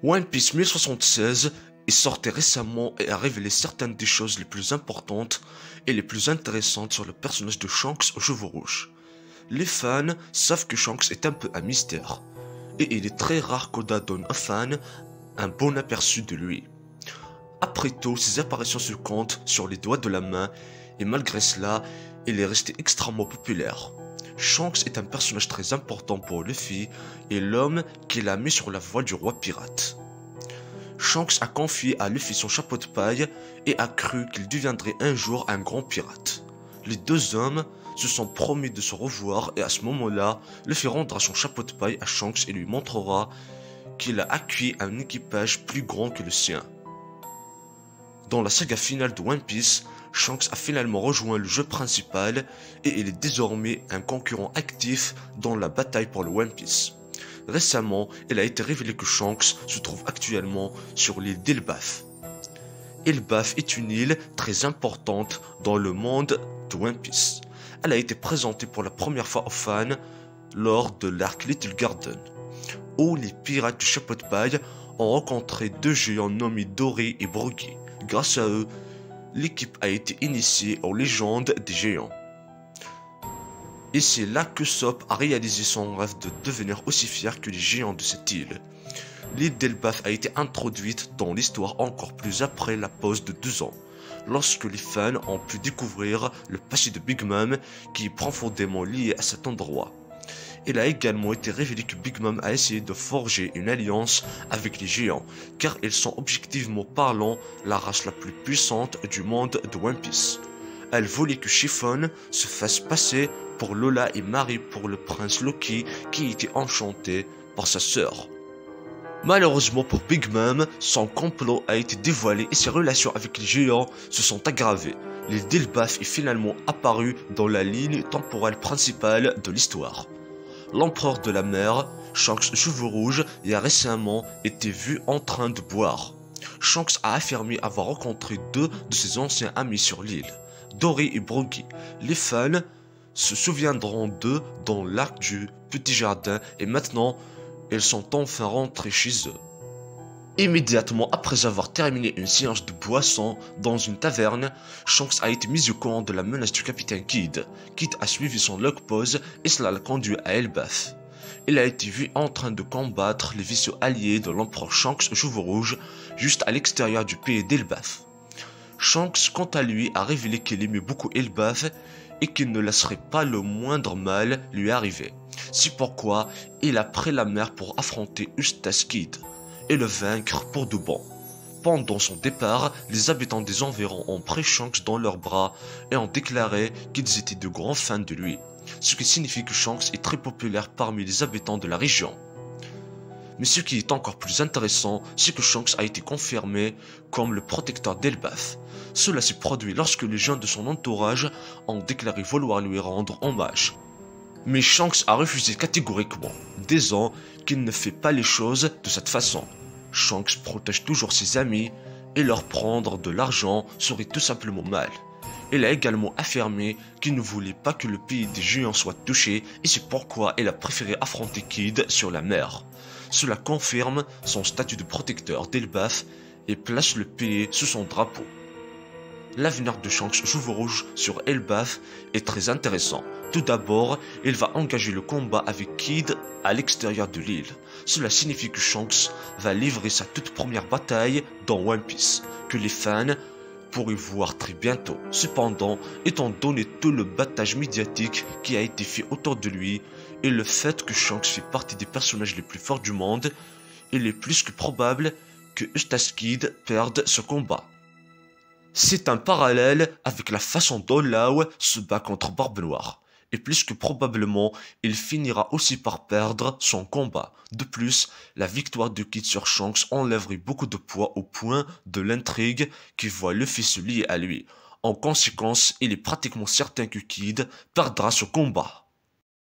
One Piece 1076 est sorti récemment et a révélé certaines des choses les plus importantes et les plus intéressantes sur le personnage de Shanks aux cheveux rouges. Les fans savent que Shanks est un peu un mystère, et il est très rare qu'Oda donne un fan un bon aperçu de lui. Après tout, ses apparitions se comptent sur les doigts de la main, et malgré cela, il est resté extrêmement populaire. Shanks est un personnage très important pour Luffy et l'homme qui l'a mis sur la voie du roi pirate. Shanks a confié à Luffy son chapeau de paille et a cru qu'il deviendrait un jour un grand pirate. Les deux hommes se sont promis de se revoir et à ce moment-là, Luffy rendra son chapeau de paille à Shanks et lui montrera qu'il a acquis un équipage plus grand que le sien. Dans la saga finale de One Piece, Shanks a finalement rejoint le jeu principal et il est désormais un concurrent actif dans la bataille pour le One Piece. Récemment, il a été révélé que Shanks se trouve actuellement sur l'île d'Elbaf. Elbaf est une île très importante dans le monde de One Piece. Elle a été présentée pour la première fois aux fans lors de l'arc Little Garden, où les pirates du chapeau de paille ont rencontré deux géants nommés Dory et Broggy. Grâce à eux, l'équipe a été initiée aux légendes des géants. Et c'est là que Sop a réalisé son rêve de devenir aussi fier que les géants de cette île. L'île d'Elbaf a été introduite dans l'histoire encore plus après la pause de 2 ans, lorsque les fans ont pu découvrir le passé de Big Mom qui est profondément lié à cet endroit. Il a également été révélé que Big Mom a essayé de forger une alliance avec les géants, car ils sont objectivement parlant la race la plus puissante du monde de One Piece. Elle voulait que Chiffon se fasse passer pour Lola et Mary pour le prince Loki qui était enchanté par sa sœur. Malheureusement pour Big Mom, son complot a été dévoilé et ses relations avec les géants se sont aggravées. L'île d'Elbaf est finalement apparue dans la ligne temporelle principale de l'histoire. L'empereur de la mer, Shanks cheveux rouges, y a récemment été vu en train de boire. Shanks a affirmé avoir rencontré 2 de ses anciens amis sur l'île, Dory et Broggy. Les fans se souviendront d'eux dans l'arc du Petit Jardin et maintenant, ils sont enfin rentrés chez eux. Immédiatement après avoir terminé une séance de boisson dans une taverne, Shanks a été mis au courant de la menace du capitaine Kidd. Kidd a suivi son log pose et cela l'a conduit à Elbaf. Il a été vu en train de combattre les vaisseaux alliés de l'empereur Shanks aux cheveux rouges juste à l'extérieur du pays d'Elbaf. Shanks quant à lui a révélé qu'il aimait beaucoup Elbaf et qu'il ne laisserait pas le moindre mal lui arriver. C'est pourquoi il a pris la mer pour affronter Eustace Kidd et le vaincre pour de bon. Pendant son départ, les habitants des environs ont pris Shanks dans leurs bras et ont déclaré qu'ils étaient de grands fans de lui, ce qui signifie que Shanks est très populaire parmi les habitants de la région. Mais ce qui est encore plus intéressant, c'est que Shanks a été confirmé comme le protecteur d'Elbaf. Cela s'est produit lorsque les gens de son entourage ont déclaré vouloir lui rendre hommage. Mais Shanks a refusé catégoriquement, disant qu'il ne fait pas les choses de cette façon. Shanks protège toujours ses amis et leur prendre de l'argent serait tout simplement mal. Il a également affirmé qu'il ne voulait pas que le pays des géants soit touché et c'est pourquoi il a préféré affronter Kidd sur la mer. Cela confirme son statut de protecteur d'Elbaf et place le pays sous son drapeau. L'avenir de Shanks cheveux rouges sur Elbaf est très intéressant. Tout d'abord, il va engager le combat avec Kidd à l'extérieur de l'île. Cela signifie que Shanks va livrer sa toute première bataille dans One Piece, que les fans pourraient voir très bientôt. Cependant, étant donné tout le battage médiatique qui a été fait autour de lui, et le fait que Shanks fait partie des personnages les plus forts du monde, il est plus que probable que Eustace Kidd perde ce combat. C'est un parallèle avec la façon dont Law se bat contre Barbe Noire. Et plus que probablement, il finira aussi par perdre son combat. De plus, la victoire de Kidd sur Shanks enlèverait beaucoup de poids au point de l'intrigue qui voit Luffy se lier à lui. En conséquence, il est pratiquement certain que Kidd perdra ce combat.